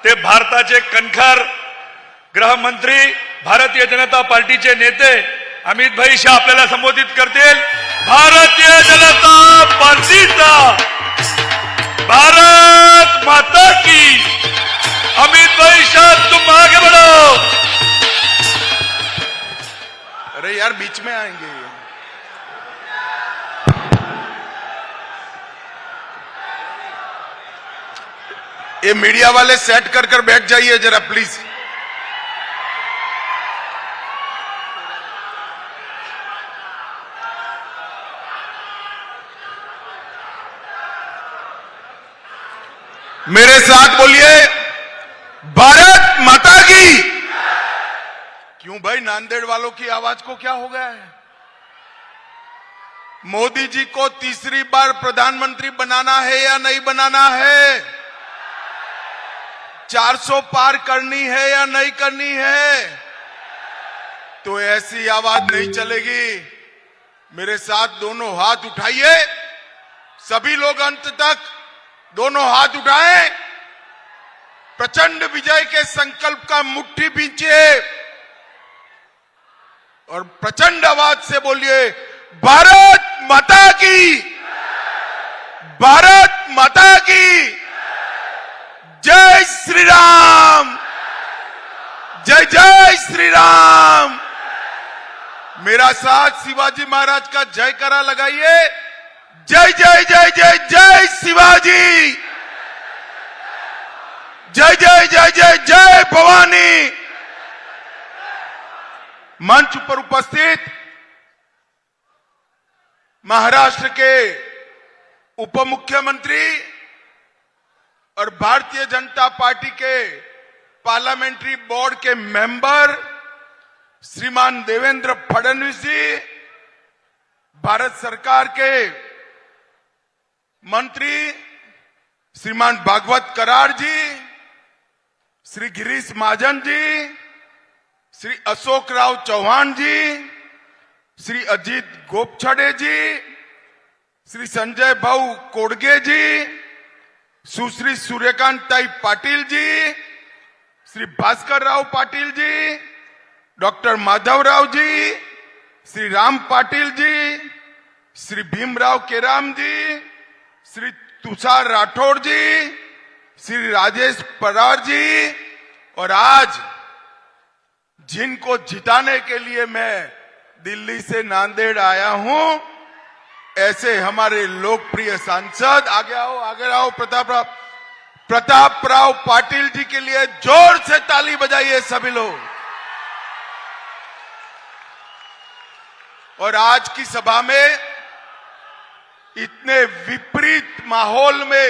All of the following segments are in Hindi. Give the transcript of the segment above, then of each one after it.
ते भारताचे कणखर गृहमंत्री भारतीय जनता पार्टीचे नेते अमित भाई शाह आपल्याला संबोधित करतील। भारतीय जनता पार्टीचा भारत माता की। अमित भाई शाह तुम आगे बढ़ो। अरे यार बीच में आएंगे। ये मीडिया वाले सेट कर कर बैठ जाइए जरा प्लीज। मेरे साथ बोलिए भारत माता की। क्यों भाई, नांदेड़ वालों की आवाज को क्या हो गया है? मोदी जी को तीसरी बार प्रधानमंत्री बनाना है या नहीं बनाना है? 400 पार करनी है या नहीं करनी है? तो ऐसी आवाज नहीं चलेगी। मेरे साथ दोनों हाथ उठाइए, सभी लोग अंत तक दोनों हाथ उठाएं। प्रचंड विजय के संकल्प का मुट्ठी भींचिए और प्रचंड आवाज से बोलिए भारत माता की। भारत माता की। जय श्री राम। जय जय श्री राम। मेरा साथ शिवाजी महाराज का जयकारा लगाइए। जय जय जय जय जय शिवाजी। जय जय जय जय जय भवानी। मंच पर उपस्थित महाराष्ट्र के उप मुख्यमंत्री और भारतीय जनता पार्टी के पार्लियामेंट्री बोर्ड के मेंबर श्रीमान देवेंद्र फडणवीस जी, भारत सरकार के मंत्री श्रीमान भागवत करार जी, श्री गिरीश महाजन जी, श्री अशोक राव चौहान जी, श्री अजीत गोपछड़े जी, श्री संजय भाऊ कोडगे जी, सुश्री सूर्यकांताई पाटिल जी, श्री भास्कर राव पाटिल जी, डॉक्टर माधवराव जी, श्री राम पाटिल जी, श्री भीमराव केराम जी, श्री तुषार राठौड़ जी, श्री राजेश परार जी, और आज जिनको जिताने के लिए मैं दिल्ली से नांदेड़ आया हूं, ऐसे हमारे लोकप्रिय सांसद, आगे आओ प्रताप राव पाटिल जी के लिए जोर से ताली बजाइए सभी लोग। और आज की सभा में इतने विपरीत माहौल में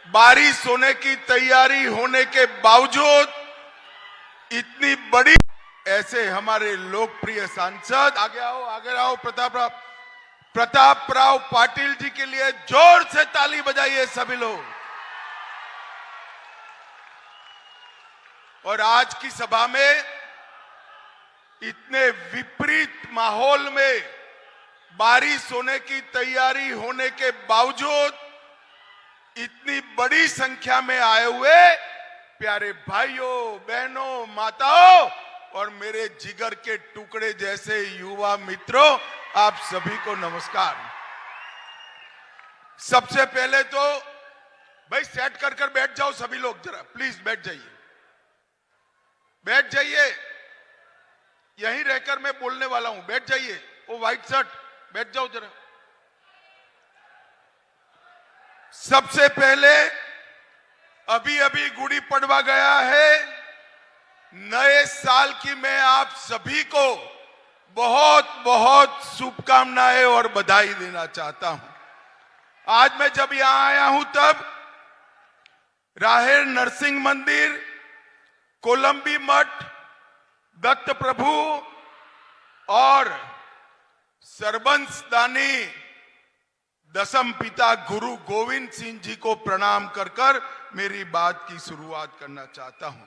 बारिश होने की तैयारी होने के बावजूद इतनी बड़ी, ऐसे हमारे लोकप्रिय सांसद, आगे आओ प्रताप राव पाटिल जी के लिए जोर से ताली बजाइए सभी लोग। और आज की सभा में इतने विपरीत माहौल में बारिश होने की तैयारी होने के बावजूद इतनी बड़ी संख्या में आए हुए प्यारे भाइयों, बहनों, माताओं और मेरे जिगर के टुकड़े जैसे युवा मित्रों, आप सभी को नमस्कार। सबसे पहले तो भाई सेट कर कर बैठ जाओ सभी लोग, जरा प्लीज बैठ जाइए, बैठ जाइए। यहीं रहकर मैं बोलने वाला हूं, बैठ जाइए। वो व्हाइट शर्ट, बैठ जाओ जरा। सबसे पहले अभी अभी गुड़ी पड़वा गया है। नए साल की मैं आप सभी को बहुत बहुत शुभकामनाएं और बधाई देना चाहता हूं। आज मैं जब यहां आया हूं तब राहेर नरसिंह मंदिर, कोलंबी मठ, दत्त प्रभु और सरबंस दानी दसम पिता गुरु गोविंद सिंह जी को प्रणाम कर कर मेरी बात की शुरुआत करना चाहता हूं।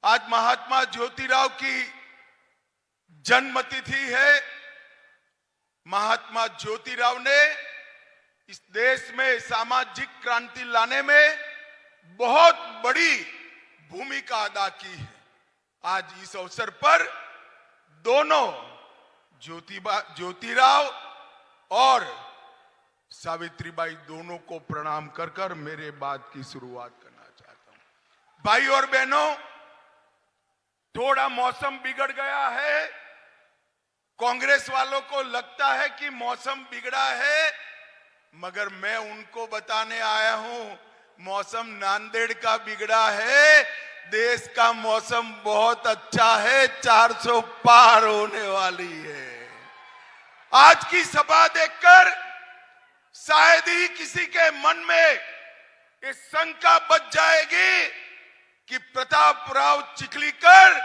आज महात्मा ज्योतिराव की जन्मतिथि है। महात्मा ज्योतिराव ने इस देश में सामाजिक क्रांति लाने में बहुत बड़ी भूमिका अदा की है। आज इस अवसर पर दोनों ज्योतिराव और सावित्रीबाई दोनों को प्रणाम कर कर मेरे बात की शुरुआत करना चाहता हूं। भाई और बहनों, थोड़ा मौसम बिगड़ गया है। कांग्रेस वालों को लगता है कि मौसम बिगड़ा है, मगर मैं उनको बताने आया हूं मौसम नांदेड़ का बिगड़ा है। देश का मौसम बहुत अच्छा है, 400 पार होने वाली है। आज की सभा देखकर शायद ही किसी के मन में ये शंका बच जाएगी कि प्रतापराव चिखलीकर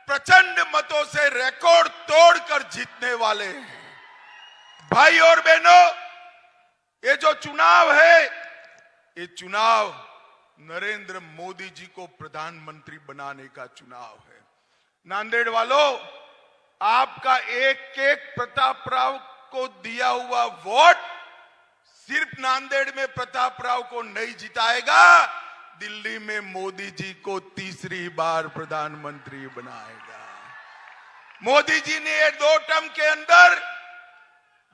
प्रचंड मतों से रिकॉर्ड तोड़कर जीतने वाले हैं। भाई और बहनों, ये जो चुनाव है, ये चुनाव नरेंद्र मोदी जी को प्रधानमंत्री बनाने का चुनाव है। नांदेड़ वालों, आपका एक एक प्रतापराव को दिया हुआ वोट सिर्फ नांदेड़ में प्रतापराव को नहीं जिताएगा, दिल्ली में मोदी जी को तीसरी बार प्रधानमंत्री बनाएगा। मोदी जी ने ये 2 टर्म के अंदर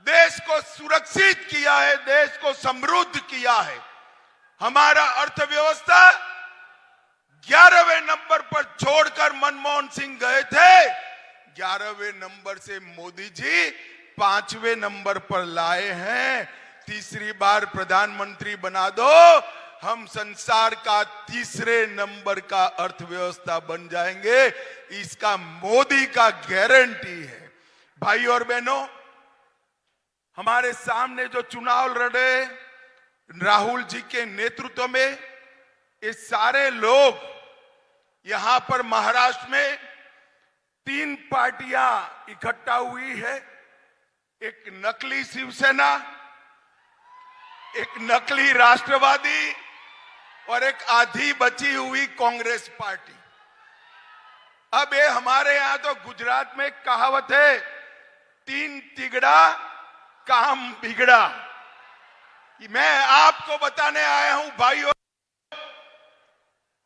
देश को सुरक्षित किया है, देश को समृद्ध किया है। हमारा अर्थव्यवस्था 11वें नंबर पर छोड़कर मनमोहन सिंह गए थे, 11वें नंबर से मोदी जी 5वें नंबर पर लाए हैं। तीसरी बार प्रधानमंत्री बना दो, हम संसार का तीसरे नंबर का अर्थव्यवस्था बन जाएंगे। इसका मोदी का गारंटी है। भाई और बहनों, हमारे सामने जो चुनाव लड़े राहुल जी के नेतृत्व में, ये सारे लोग यहां पर महाराष्ट्र में 3 पार्टियां इकट्ठा हुई है। एक नकली शिवसेना, एक नकली राष्ट्रवादी और एक आधी बची हुई कांग्रेस पार्टी। अब ये हमारे यहां तो गुजरात में कहावत है, 3 तिगड़ा काम बिगड़ा। मैं आपको बताने आया हूं भाइयों,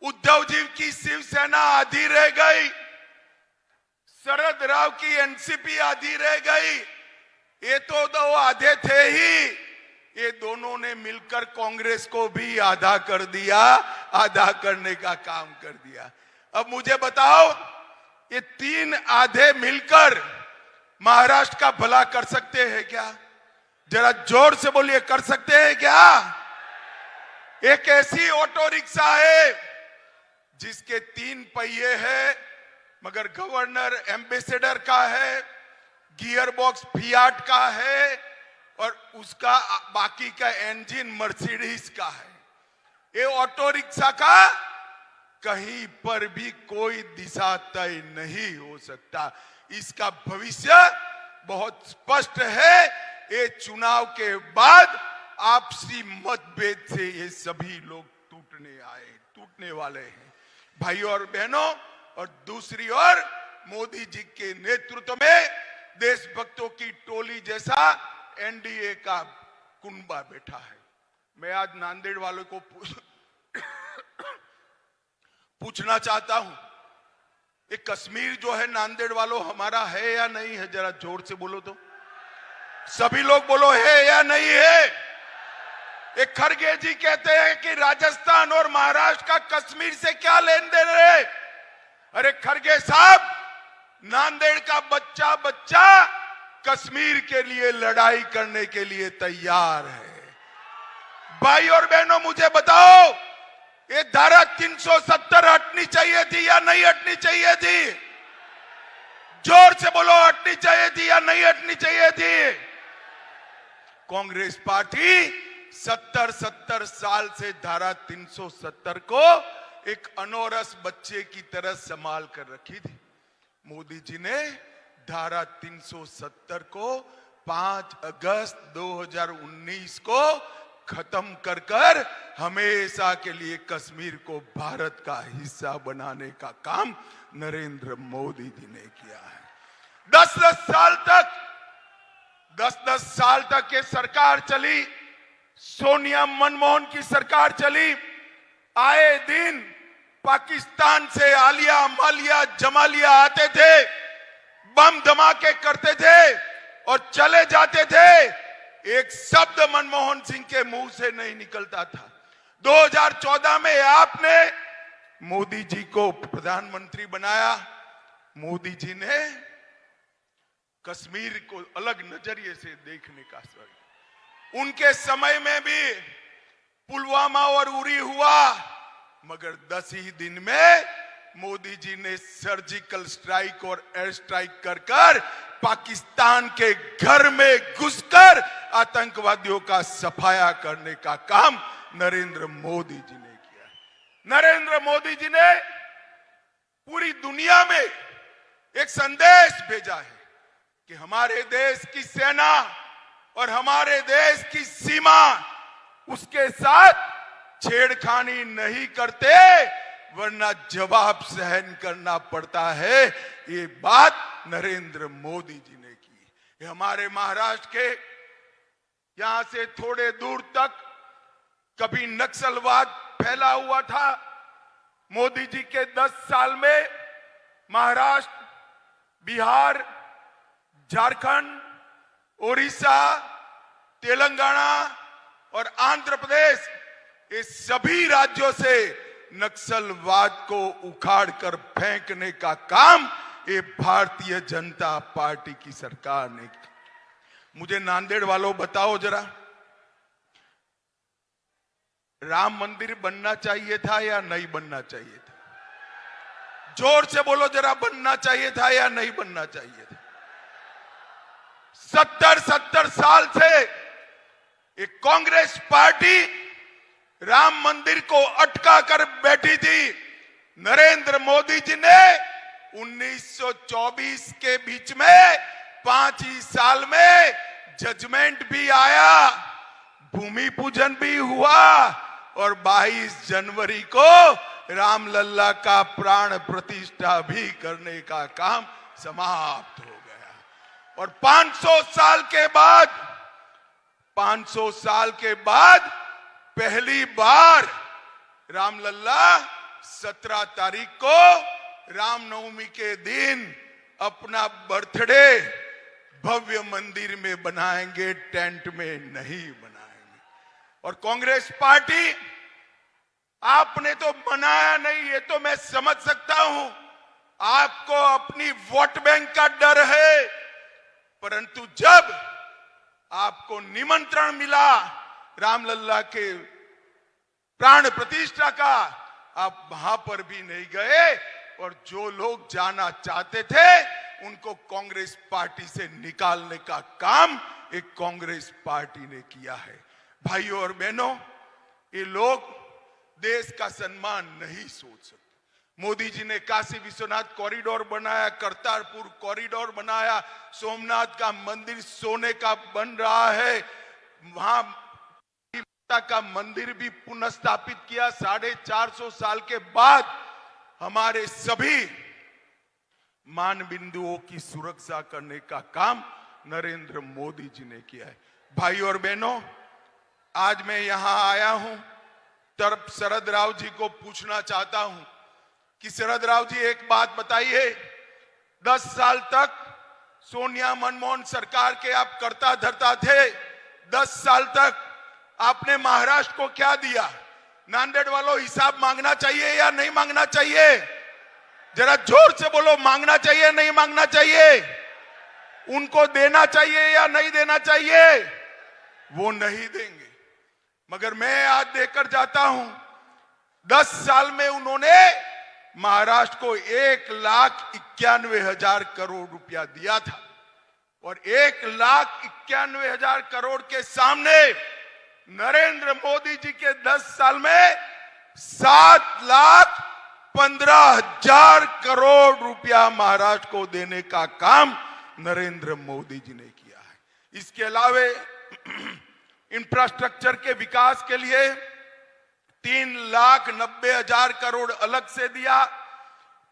उद्धव जी की शिवसेना आधी रह गई, शरद राव की एनसीपी आधी रह गई। ये तो 2 आधे थे ही, ये दोनों ने मिलकर कांग्रेस को भी आधा कर दिया, आधा करने का काम कर दिया। अब मुझे बताओ, ये 3 आधे मिलकर महाराष्ट्र का भला कर सकते हैं क्या? जरा जोर से बोलिए, कर सकते हैं क्या? एक ऐसी ऑटो रिक्शा है जिसके 3 पहिए हैं, मगर गवर्नर एम्बेसडर का है, गियर बॉक्स फियाट का है और उसका बाकी का इंजन मर्सिडीज का है। ये ऑटो रिक्शा का कहीं पर भी कोई दिशा तय नहीं हो सकता। इसका भविष्य बहुत स्पष्ट है। ये चुनाव के बाद आपसी मतभेद से ये सभी लोग टूटने वाले हैं। भाइयों और बहनों, और दूसरी ओर मोदी जी के नेतृत्व में देशभक्तों की टोली जैसा एनडीए का कुनबा बैठा है। मैं आज नांदेड़ वालों को पूछना चाहता हूं, ये कश्मीर जो है नांदेड़ वालों हमारा है या नहीं है? जरा जोर से बोलो तो, सभी लोग बोलो, है या नहीं है? एक खड़गे जी कहते हैं कि राजस्थान और महाराष्ट्र का कश्मीर से क्या लेन देन है? अरे खड़गे साहब, नांदेड़ का बच्चा बच्चा कश्मीर के लिए लड़ाई करने के लिए तैयार है। भाई और बहनों, मुझे बताओ, ये धारा 370 हटनी चाहिए थी या नहीं हटनी चाहिए थी? जोर से बोलो, हटनी चाहिए थी या नहीं हटनी चाहिए थी? कांग्रेस पार्टी 70 साल से धारा 370 को एक अनोरस बच्चे की तरह संभाल कर रखी थी। मोदी जी ने धारा 370 को 5 अगस्त 2019 को खत्म कर हमेशा के लिए कश्मीर को भारत का हिस्सा बनाने का काम नरेंद्र मोदी जी ने किया है। 10 साल तक ये सरकार चली, सोनिया मनमोहन की सरकार चली। आए दिन पाकिस्तान से आलिया मालिया जमालिया आते थे, बम धमाके करते थे और चले जाते थे, एक शब्द मनमोहन सिंह के मुंह से नहीं निकलता था। 2014 में आपने मोदी जी को प्रधानमंत्री बनाया। मोदी जी ने कश्मीर को अलग नजरिए से देखने का शुरू। उनके समय में भी पुलवामा और उरी हुआ, मगर 10 ही दिन में मोदी जी ने सर्जिकल स्ट्राइक और एयर स्ट्राइक कर पाकिस्तान के घर में घुसकर आतंकवादियों का सफाया करने का काम नरेंद्र मोदी जी ने किया। नरेंद्र मोदी जी ने पूरी दुनिया में एक संदेश भेजा है कि हमारे देश की सेना और हमारे देश की सीमा उसके साथ छेड़खानी नहीं करते, वरना जवाब सहन करना पड़ता है। ये बात नरेंद्र मोदी जी ने की। ये हमारे महाराष्ट्र के यहां से थोड़े दूर तक कभी नक्सलवाद फैला हुआ था। मोदी जी के 10 साल में महाराष्ट्र, बिहार, झारखंड, ओडिशा, तेलंगाना और आंध्र प्रदेश, ये सभी राज्यों से नक्सलवाद को उखाड़कर फेंकने का काम ये भारतीय जनता पार्टी की सरकार ने किया। मुझे नांदेड़ वालों बताओ जरा, राम मंदिर बनना चाहिए था या नहीं बनना चाहिए था? जोर से बोलो जरा, बनना चाहिए था या नहीं बनना चाहिए था? 70 साल से एक कांग्रेस पार्टी राम मंदिर को अटका कर बैठी थी। नरेंद्र मोदी जी ने 1924 के बीच में 5 ही साल में जजमेंट भी आया, भूमि पूजन भी हुआ और 22 जनवरी को रामलल्ला का प्राण प्रतिष्ठा भी करने का काम समाप्त हो गया। और 500 साल के बाद पहली बार रामलल्ला 17 तारीख को रामनवमी के दिन अपना बर्थडे भव्य मंदिर में बनाएंगे, टेंट में नहीं बनाएंगे। और कांग्रेस पार्टी, आपने तो बनाया नहीं, ये तो मैं समझ सकता हूं, आपको अपनी वोट बैंक का डर है, परंतु जब आपको निमंत्रण मिला रामलल्ला के प्राण प्रतिष्ठा का, आप वहां पर भी नहीं गए और जो लोग जाना चाहते थे उनको कांग्रेस पार्टी से निकालने का काम एक कांग्रेस पार्टी ने किया है। भाइयों और बहनों, ये लोग देश का सम्मान नहीं सोच सकते। मोदी जी ने काशी विश्वनाथ कॉरिडोर बनाया, करतारपुर कॉरिडोर बनाया, सोमनाथ का मंदिर सोने का बन रहा है, वहां का मंदिर भी पुनर्स्थापित किया। 450 साल के बाद हमारे सभी मान बिंदुओं की सुरक्षा करने का काम नरेंद्र मोदी जी ने किया है। भाइयों और बहनों, आज मैं यहां आया हूं तब शरद राव जी को पूछना चाहता हूं कि शरद राव जी, एक बात बताइए, 10 साल तक सोनिया मनमोहन सरकार के आप कर्ता धर्ता थे, 10 साल तक आपने महाराष्ट्र को क्या दिया? नांदेड़ वालों, हिसाब मांगना चाहिए या नहीं मांगना चाहिए? जरा जोर से बोलो, मांगना चाहिए नहीं मांगना चाहिए? उनको देना चाहिए या नहीं देना चाहिए? वो नहीं देंगे, मगर मैं आज देकर जाता हूं। 10 साल में उन्होंने महाराष्ट्र को 1,91,000 करोड़ रुपया दिया था और 1,91,000 करोड़ के सामने नरेंद्र मोदी जी के 10 साल में 7,15,000 करोड़ रुपया महाराष्ट्र को देने का काम नरेंद्र मोदी जी ने किया है। इसके अलावे इंफ्रास्ट्रक्चर के विकास के लिए 3,90,000 करोड़ अलग से दिया,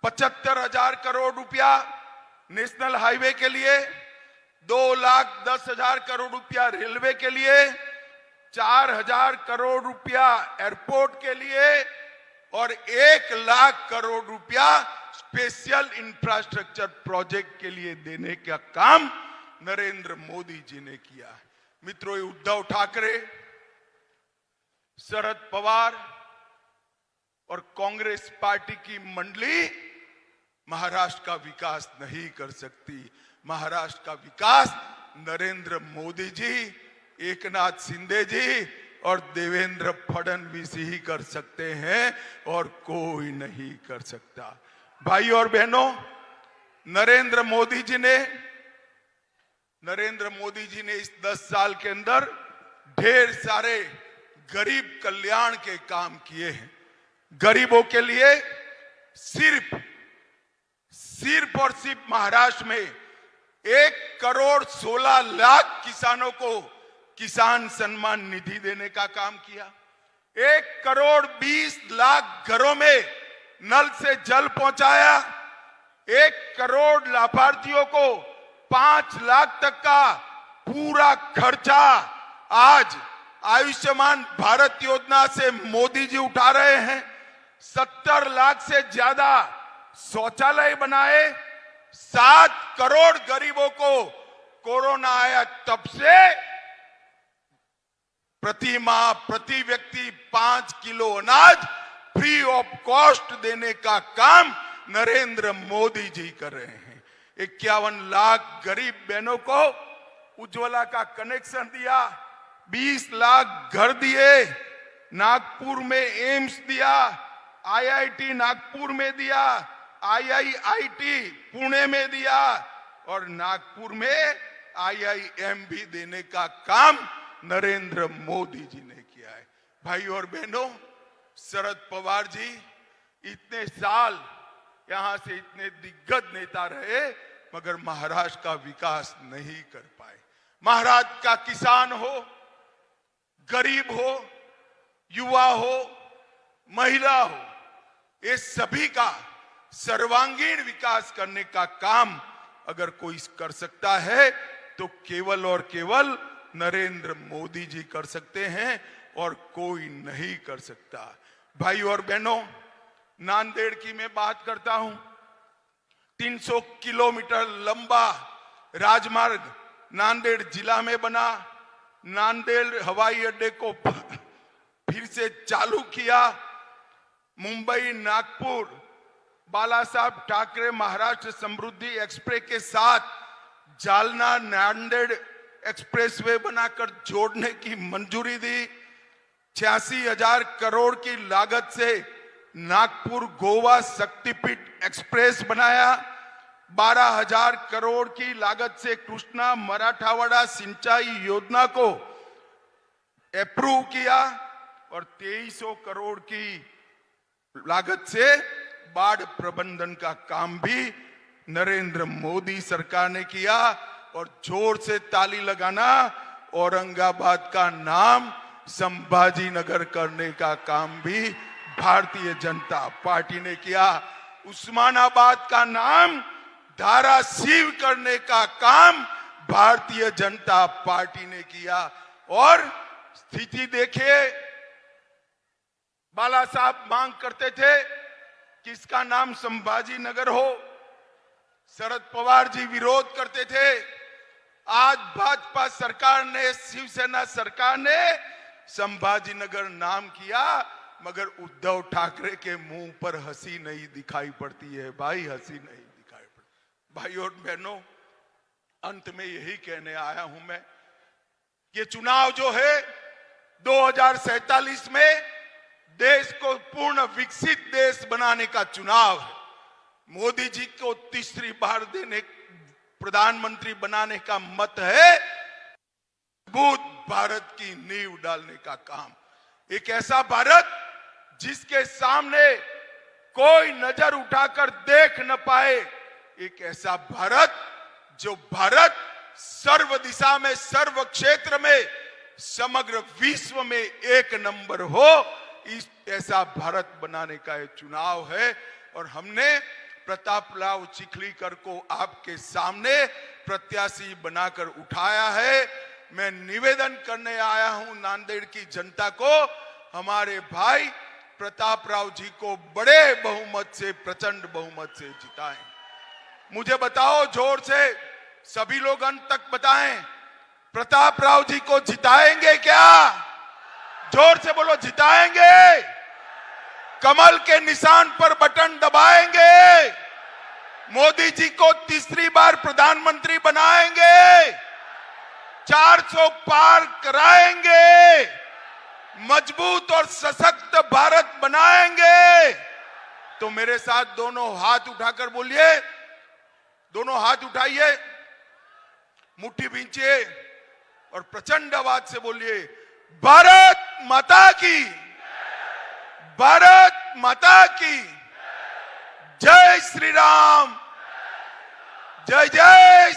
75,000 करोड़ रुपया नेशनल हाईवे के लिए, 2,10,000 करोड़ रुपया रेलवे के लिए, 4,000 करोड़ रुपया एयरपोर्ट के लिए, और 1 लाख करोड़ रुपया स्पेशल इंफ्रास्ट्रक्चर प्रोजेक्ट के लिए देने का काम नरेंद्र मोदी जी ने किया। मित्रों, ये उद्धव ठाकरे, शरद पवार और कांग्रेस पार्टी की मंडली महाराष्ट्र का विकास नहीं कर सकती। महाराष्ट्र का विकास नरेंद्र मोदी जी, एकनाथ शिंदे जी और देवेंद्र फडणवीस ही कर सकते हैं और कोई नहीं कर सकता। भाई और बहनों, नरेंद्र मोदी जी ने इस 10 साल के अंदर ढेर सारे गरीब कल्याण के काम किए हैं। गरीबों के लिए सिर्फ और सिर्फ महाराष्ट्र में 1 करोड़ 16 लाख किसानों को किसान सम्मान निधि देने का काम किया। 1 करोड़ 20 लाख घरों में नल से जल पहुंचाया। 1 करोड़ लाभार्थियों को 5 लाख तक का पूरा खर्चा आज आयुष्मान भारत योजना से मोदी जी उठा रहे हैं। 70 लाख से ज्यादा शौचालय बनाए। 7 करोड़ गरीबों को कोरोना आया तब से प्रति माह प्रति व्यक्ति 5 किलो अनाज फ्री ऑफ कॉस्ट देने का काम नरेंद्र मोदी जी कर रहे हैं। 51 लाख गरीब बहनों को उज्ज्वला का कनेक्शन दिया। 20 लाख घर दिए। नागपुर में एम्स दिया। IIT नागपुर में दिया। IIIT पुणे में दिया और नागपुर में IIM भी देने का काम नरेंद्र मोदी जी ने किया है। भाई और बहनों, शरद पवार जी इतने साल यहां से इतने दिग्गज नेता रहे मगर महाराष्ट्र का विकास नहीं कर पाए। महाराष्ट्र का किसान हो, गरीब हो, युवा हो, महिला हो, ये सभी का सर्वांगीण विकास करने का काम अगर कोई कर सकता है तो केवल और केवल नरेंद्र मोदी जी कर सकते हैं और कोई नहीं कर सकता। भाई और बहनों, नांदेड़ की मैं बात करता हूं। 300 किलोमीटर लंबा राजमार्ग नांदेड़ जिला में बना। नांदेड़ हवाई अड्डे को फिर से चालू किया। मुंबई नागपुर बाला साहब ठाकरे महाराष्ट्र समृद्धि एक्सप्रेस के साथ जालना नांदेड़ एक्सप्रेसवे बनाकर जोड़ने की मंजूरी दी। 86,000 करोड़ की लागत से नागपुर गोवा शक्तिपीठ एक्सप्रेस बनाया। 12,000 करोड़ की लागत से कृष्णा मराठवाड़ा सिंचाई योजना को अप्रूव किया और 2300 करोड़ की लागत से बाढ़ प्रबंधन का काम भी नरेंद्र मोदी सरकार ने किया। और जोर से ताली लगाना, औरंगाबाद का नाम संभाजी नगर करने का काम भी भारतीय जनता पार्टी ने किया। उस्मानाबाद का नाम धाराशिव करने का काम भारतीय जनता पार्टी ने किया। और स्थिति देखिए, बाला साहब मांग करते थे कि इसका नाम संभाजी नगर हो। शरद पवार जी विरोध करते थे। आज भाजपा सरकार ने, शिवसेना सरकार ने संभाजी नगर नाम किया मगर उद्धव ठाकरे के मुंह पर हंसी नहीं दिखाई पड़ती है। भाई, हंसी नहीं दिखाई पड़ती। भाई और बहनों, अंत में यही कहने आया हूं मैं, ये चुनाव जो है 2047 में देश को पूर्ण विकसित देश बनाने का चुनाव है। मोदी जी को तीसरी बार प्रधानमंत्री बनाने का मत है। मजबूत भारत की नींव डालने का काम, एक ऐसा भारत जिसके सामने कोई नजर उठाकर देख न पाए, एक ऐसा भारत जो भारत सर्व दिशा में, सर्व क्षेत्र में, समग्र विश्व में 1 नंबर हो, इस ऐसा भारत बनाने का ये चुनाव है। और हमने प्रताप राव चिखलीकर को आपके सामने प्रत्याशी बनाकर उठाया है। मैं निवेदन करने आया हूं नांदेड़ की जनता को, हमारे भाई प्रताप राव जी को बड़े बहुमत से, प्रचंड बहुमत से जिताएं। मुझे बताओ जोर से, सभी लोग अंत तक बताएं, प्रताप राव जी को जिताएंगे क्या? जोर से बोलो, जिताएंगे? कमल के निशान पर बटन दबाएंगे? मोदी जी को तीसरी बार प्रधानमंत्री बनाएंगे? 400 पार कराएंगे? मजबूत और सशक्त भारत बनाएंगे? तो मेरे साथ दोनों हाथ उठाकर बोलिए, दोनों हाथ उठाइए, मुट्ठी भींचिए और प्रचंड आवाज से बोलिए, भारत माता की, भारत माता की जय श्री राम, जय जय